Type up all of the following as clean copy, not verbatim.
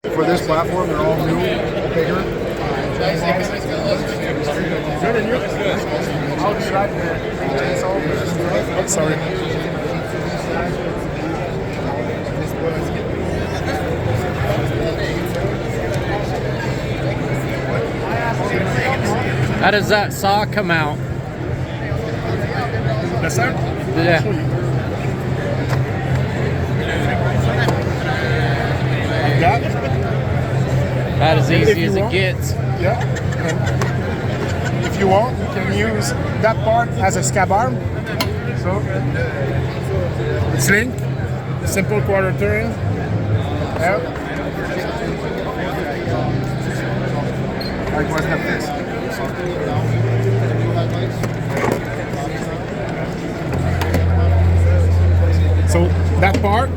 For this platform, they're all new, bigger. Good, and you? I'll try the sorry. How does that saw come out? That's that? Yeah. Like that? About as easy as it want. gets. Yeah. And if you want, you can use that part as a scab arm. So it's linked. Simple quarter turn. Yeah. Like what's that this? So that part,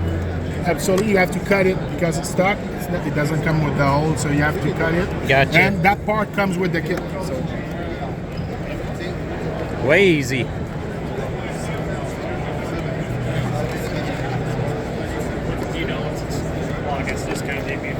absolutely, you have to cut it because it's stuck. It doesn't come with the hole, so you have to cut it. Gotcha. And that part comes with the kit. So. Way easy. Well, I guess this kind of gave me a